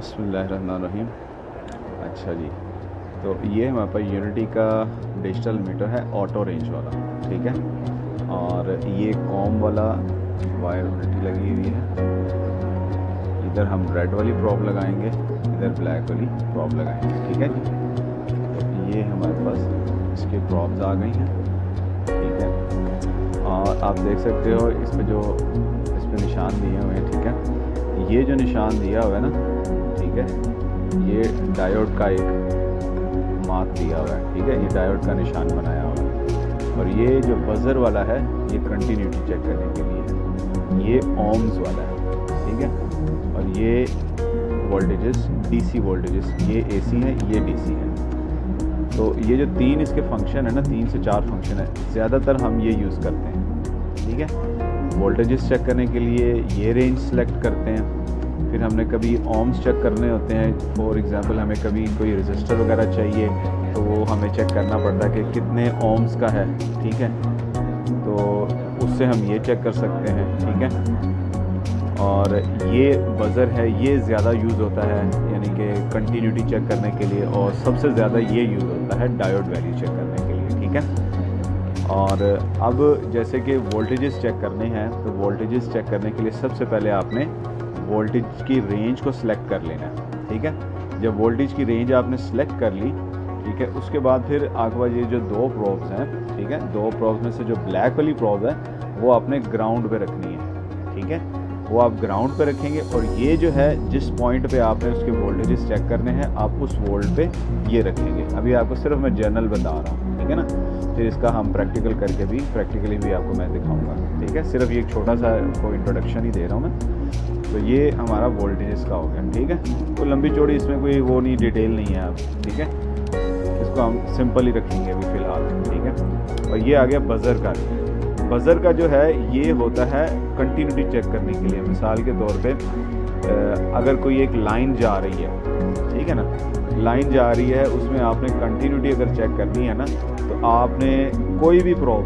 बिस्मिल्लाहिर्रहमानिर्रहीम। अच्छा जी, तो ये हमारे पास यूनिटी का डिजिटल मीटर है ऑटो रेंज वाला, ठीक है। और ये कॉम वाला वायर यूनिटी लगी हुई है। इधर हम रेड वाली प्रॉब लगाएंगे, इधर ब्लैक वाली प्रॉब लगाएंगे, ठीक है जी। तो ये हमारे पास इसकी प्रॉब्स आ गई हैं, ठीक है। और आप देख सकते हो इस पे निशान दिए हुए हैं, ठीक है। ये जो निशान दिया हुआ है ना, ठीक है, ये डायोड का एक मार्क दिया हुआ है, ठीक है। ये डायोड का निशान बनाया हुआ है। और ये जो बजर वाला है ये कंटिन्यूटी चेक करने के लिए है। ये ohms वाला है, ठीक है। और ये वोल्टेजेस डीसी वोल्टेजेस, ये एसी है, ये डीसी है। तो ये जो तीन इसके फंक्शन है ना, 3 से 4 फंक्शन है, ज़्यादातर हम ये यूज़ करते हैं, ठीक है। वोल्टेजेस चेक करने के लिए ये रेंज सेलेक्ट करते हैं। फिर हमने कभी ohms चेक करने होते हैं, फॉर एग्जांपल हमें कभी कोई रजिस्टर वगैरह चाहिए तो वो हमें चेक करना पड़ता है कि कितने ohms का है, ठीक है। तो उससे हम ये चेक कर सकते हैं, ठीक है। और ये बज़र है, ये ज़्यादा यूज़ होता है यानी कि कंटिन्यूटी चेक करने के लिए, और सबसे ज़्यादा ये यूज़ होता है डायोड वैल्यू चेक करने के लिए, ठीक है। और अब जैसे कि वोल्टेजेस चेक करने हैं, तो वोल्टेजेस चेक करने के लिए सबसे पहले आपने वोल्टेज की रेंज को सिलेक्ट कर लेना है, ठीक है। जब वोल्टेज की रेंज आपने सेलेक्ट कर ली, ठीक है, उसके बाद फिर आपके पास ये जो 2 प्रोब्स हैं, ठीक है, 2 प्रोब्स में से जो ब्लैक वाली प्रोब है वो आपने ग्राउंड पे रखनी है, ठीक है। वो आप ग्राउंड पे रखेंगे, और ये जो है जिस पॉइंट पे आपने उसके वोल्टेजेस चेक करने हैं आप उस वोल्ट पे ये रखेंगे। अभी आपको सिर्फ मैं जनरल बता रहा हूँ, ठीक है ना। फिर इसका हम प्रैक्टिकली भी आपको मैं दिखाऊंगा, ठीक है। सिर्फ ये एक छोटा सा कोई इंट्रोडक्शन ही दे रहा हूँ मैं। तो ये हमारा वोल्टेजेस का हो गया, ठीक है। तो लंबी चौड़ी इसमें कोई वो नहीं, डिटेल नहीं है आप, ठीक है। इसको हम सिंपल ही रखेंगे अभी फ़िलहाल, ठीक है। और ये आ गया बज़र का। बज़र का जो है ये होता है कंटिन्यूटी चेक करने के लिए। मिसाल के तौर पे अगर कोई एक लाइन जा रही है, ठीक है ना, लाइन जा रही है, उसमें आपने कंटिन्यूटी अगर चेक करनी है ना, तो आपने कोई भी प्रॉब,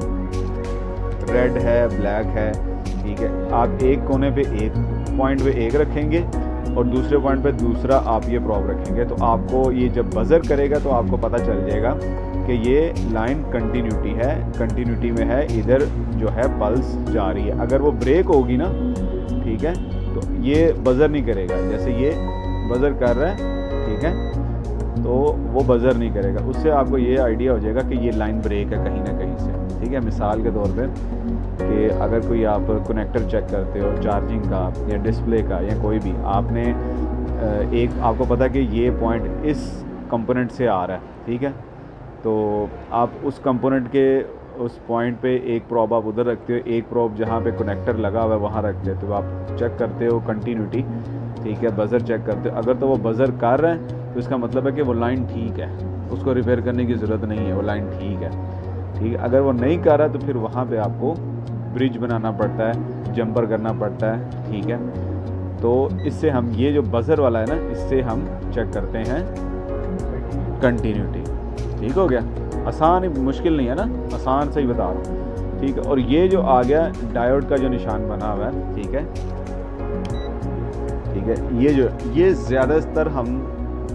रेड है, ब्लैक है, ठीक है, आप एक कोने पे एक पॉइंट पे एक रखेंगे और दूसरे पॉइंट पे दूसरा आप ये प्रॉब रखेंगे, तो आपको ये जब बज़र करेगा तो आपको पता चल जाएगा कि ये लाइन कंटिन्यूटी है, कंटिन्यूटी में है, इधर जो है पल्स जा रही है। अगर वो ब्रेक होगी ना, ठीक है, तो ये बज़र नहीं करेगा। जैसे ये बज़र कर रहा है, ठीक है, तो वो बज़र नहीं करेगा। उससे आपको ये आइडिया हो जाएगा कि ये लाइन ब्रेक है कहीं ना कहीं से, ठीक है। मिसाल के तौर पे कि अगर कोई आप कनेक्टर चेक करते हो चार्जिंग का या डिस्प्ले का या कोई भी, आपने एक आपको पता है कि ये पॉइंट इस कंपोनेंट से आ रहा है, ठीक है, तो आप उस कंपोनेंट के उस पॉइंट पे एक प्रॉब आप उधर रखते हो, एक प्रॉब जहाँ पे कनेक्टर लगा हुआ है वहाँ रख देते हो। आप चेक करते हो कंटिन्यूटी, ठीक है, बज़र चेक करते हो। अगर तो वो बज़र कर रहे हैं तो इसका मतलब है कि वो लाइन ठीक है, उसको रिपेयर करने की ज़रूरत नहीं है, वो लाइन ठीक है, ठीक है। अगर वो नहीं कर रहा तो फिर वहाँ पे आपको ब्रिज बनाना पड़ता है, जंपर करना पड़ता है, ठीक है। तो इससे हम ये जो बज़र वाला है ना, इससे हम चेक करते हैं कंटिन्यूटी, ठीक हो गया। आसान, मुश्किल नहीं है ना, आसान से ही बता रहा हूँ, ठीक है। और ये जो आ गया डायोड का जो निशान बना हुआ है, ठीक है, ठीक है, ये ज़्यादातर हम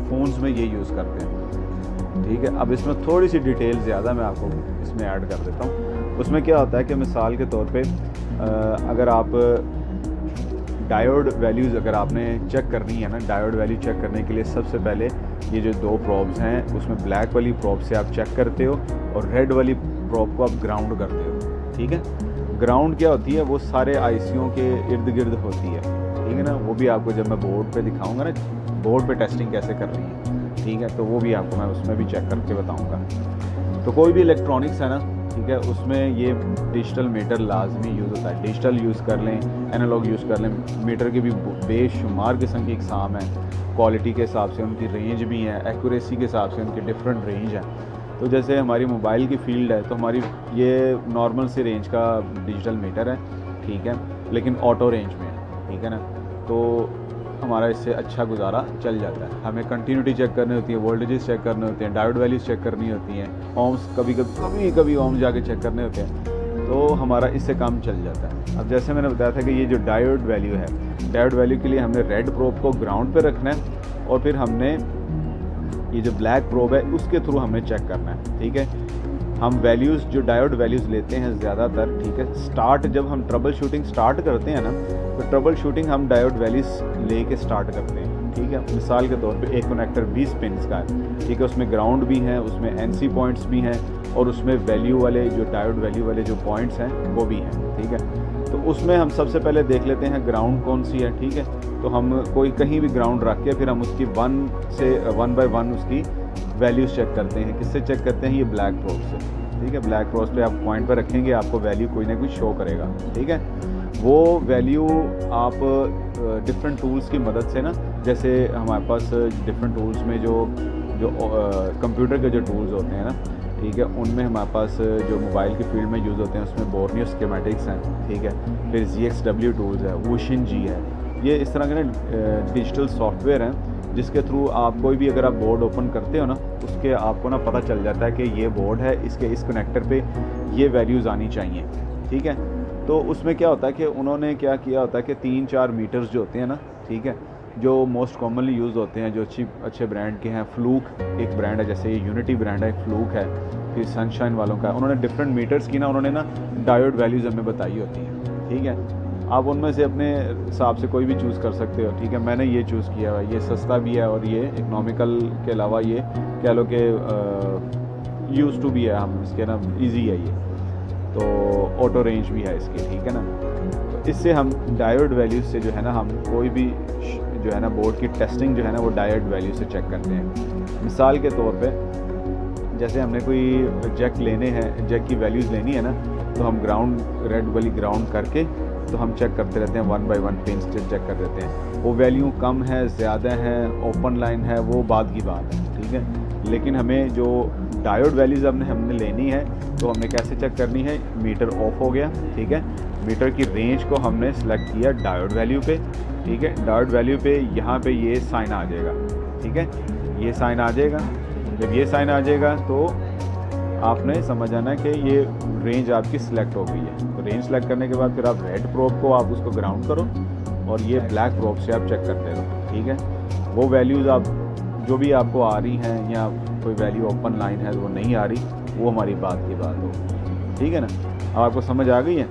फ़ोन्स में ये यूज़ करते हैं, ठीक है। अब इसमें थोड़ी सी डिटेल ज़्यादा मैं आपको इसमें ऐड कर देता हूँ। उसमें क्या होता है कि मिसाल के तौर पे अगर आप डायोड वैल्यूज़ अगर आपने चेक करनी है ना, डायोड वैल्यू चेक करने के लिए सबसे पहले ये जो 2 प्रॉब्स हैं उसमें ब्लैक वाली प्रॉब से आप चेक करते हो और रेड वाली प्रॉब को आप ग्राउंड करते हो, ठीक है। ग्राउंड क्या होती है, वो सारे आईसीओ के इर्द गिर्द होती है, ठीक है ना। वो भी आपको जब मैं बोर्ड पे दिखाऊंगा ना, बोर्ड पे टेस्टिंग कैसे कर रही है, ठीक है, तो वो भी आपको मैं उसमें भी चेक करके बताऊँगा। तो कोई भी इलेक्ट्रॉनिक्स है ना, ठीक है, उसमें ये डिजिटल मीटर लाजमी यूज़ होता है। डिजिटल यूज़ कर लें, एनालॉग यूज़ कर लें, मीटर की भी बेशुमार किस्म की इकसाम है। क्वालिटी के हिसाब से उनकी रेंज भी है, एक्यूरेसी के हिसाब से उनकी डिफरेंट रेंज है। तो जैसे हमारी मोबाइल की फील्ड है, तो हमारी ये नॉर्मल सी रेंज का डिजिटल मीटर है, ठीक है, लेकिन ऑटो रेंज में है, ठीक है ना। तो हमारा इससे अच्छा गुजारा चल जाता है। हमें कंटिन्यूटी चेक करनी होती है, वोल्टेजेस चेक करने होते हैं, डायोड वैल्यूज़ चेक करनी होती हैं, ohms कभी ohms जाके चेक करने होते हैं, तो हमारा इससे काम चल जाता है। अब जैसे मैंने बताया था कि ये जो डायोड वैल्यू है, डायोड वैल्यू के लिए हमने रेड प्रोब को ग्राउंड पे रखना है, और फिर हमने ये जो ब्लैक प्रोब है उसके थ्रू हमने चेक करना है, ठीक है। हम वैल्यूज़ जो डायोड वैल्यूज़ लेते हैं ज़्यादातर, ठीक है, स्टार्ट जब हम ट्रबल शूटिंग स्टार्ट करते हैं ना, तो ट्रबल शूटिंग हम डायोड वैल्यूज़ लेके स्टार्ट करते हैं, ठीक है। मिसाल के तौर पे एक कनेक्टर 20 पिन्स का है, ठीक है, उसमें ग्राउंड भी हैं, उसमें एनसी पॉइंट्स भी हैं और उसमें वैल्यू वाले जो डायोड वैल्यू वाले जो पॉइंट्स हैं वो भी हैं, ठीक है। तो उसमें हम सबसे पहले देख लेते हैं ग्राउंड कौन सी है, ठीक है। तो हम कोई कहीं भी ग्राउंड रख के फिर हम उसकी 1 बाय 1 उसकी वैल्यूज़ चेक करते हैं। किससे चेक करते हैं? ये ब्लैक प्रोब से, ठीक है। ब्लैक प्रोब पे आप पॉइंट पर रखेंगे, आपको वैल्यू कोई ना कोई शो करेगा, ठीक है। वो वैल्यू आप डिफरेंट टूल्स की मदद से ना, जैसे हमारे पास डिफरेंट टूल्स में जो कंप्यूटर के जो टूल्स होते हैं ना, ठीक है, उनमें हमारे पास जो मोबाइल की फील्ड में यूज़ होते हैं उसमें बोर्नियो स्कीमेटिक्स हैं, ठीक है, फिर ZXW टूल्स है, वुशिन जी है, ये इस तरह के ना डिजिटल सॉफ्टवेयर हैं जिसके थ्रू आप कोई भी अगर आप बोर्ड ओपन करते हो ना, उसके आपको ना पता चल जाता है कि ये बोर्ड है, इसके इस कनेक्टर पे ये वैल्यूज़ आनी चाहिए, ठीक है। तो उसमें क्या होता है कि उन्होंने क्या किया होता है कि 3-4 मीटर्स जो होते हैं ना, ठीक है, जो मोस्ट कॉमनली यूज़ होते हैं, जो अच्छे ब्रांड के हैं, फ्लूक एक ब्रांड है, जैसे ये यूनिटी ब्रांड है, एक फ्लूक है, फिर सनशाइन वालों का है, उन्होंने डिफरेंट मीटर्स की ना उन्होंने ना डायोड वैल्यूज़ हमें बताई होती हैं, ठीक है। आप उनमें से अपने हिसाब से कोई भी चूज़ कर सकते हो, ठीक है। मैंने ये चूज़ किया है, ये सस्ता भी है और ये इकनॉमिकल के अलावा ये कह लो कि यूज़ टू भी है, हम इसके ना इजी है ये, तो ऑटो रेंज भी है इसकी, ठीक है ना। तो इससे हम डायोड वैल्यूज़ से जो है ना, हम कोई भी जो है ना बोर्ड की टेस्टिंग जो है ना वो डायोड वैल्यू से चेक करते हैं। मिसाल के तौर पे जैसे हमने कोई जैक लेने हैं, जैक की वैल्यूज़ लेनी है ना, तो हम ग्राउंड रेड वाली ग्राउंड करके तो हम चेक करते रहते हैं, 1 बाय 1 पिन्स चेक कर देते हैं। वो वैल्यू कम है, ज़्यादा है, ओपन लाइन है, वो बाद की बात है, ठीक है। लेकिन हमें जो डायोड वैल्यूज़ हमने लेनी है, तो हमने कैसे चेक करनी है? मीटर ऑफ हो गया, ठीक है, मीटर की रेंज को हमने सेलेक्ट किया डायोड वैल्यू पे, ठीक है। डायोड वैल्यू पे यहाँ पे ये साइन आ जाएगा, ठीक है, ये साइन आ जाएगा। जब ये साइन आ जाएगा तो आपने समझ आना है कि ये रेंज आपकी सिलेक्ट हो गई है। तो रेंज सेलेक्ट करने के बाद फिर आप रेड प्रोब को आप उसको ग्राउंड करो और ये ब्लैक प्रोब से आप चेक करते रहो, ठीक है। वो वैल्यूज़ आप जो भी आपको आ रही हैं या कोई वैल्यू ओपन लाइन है वो नहीं आ रही, वो हमारी बात की बात हो, ठीक है ना। अब आपको समझ आ गई है।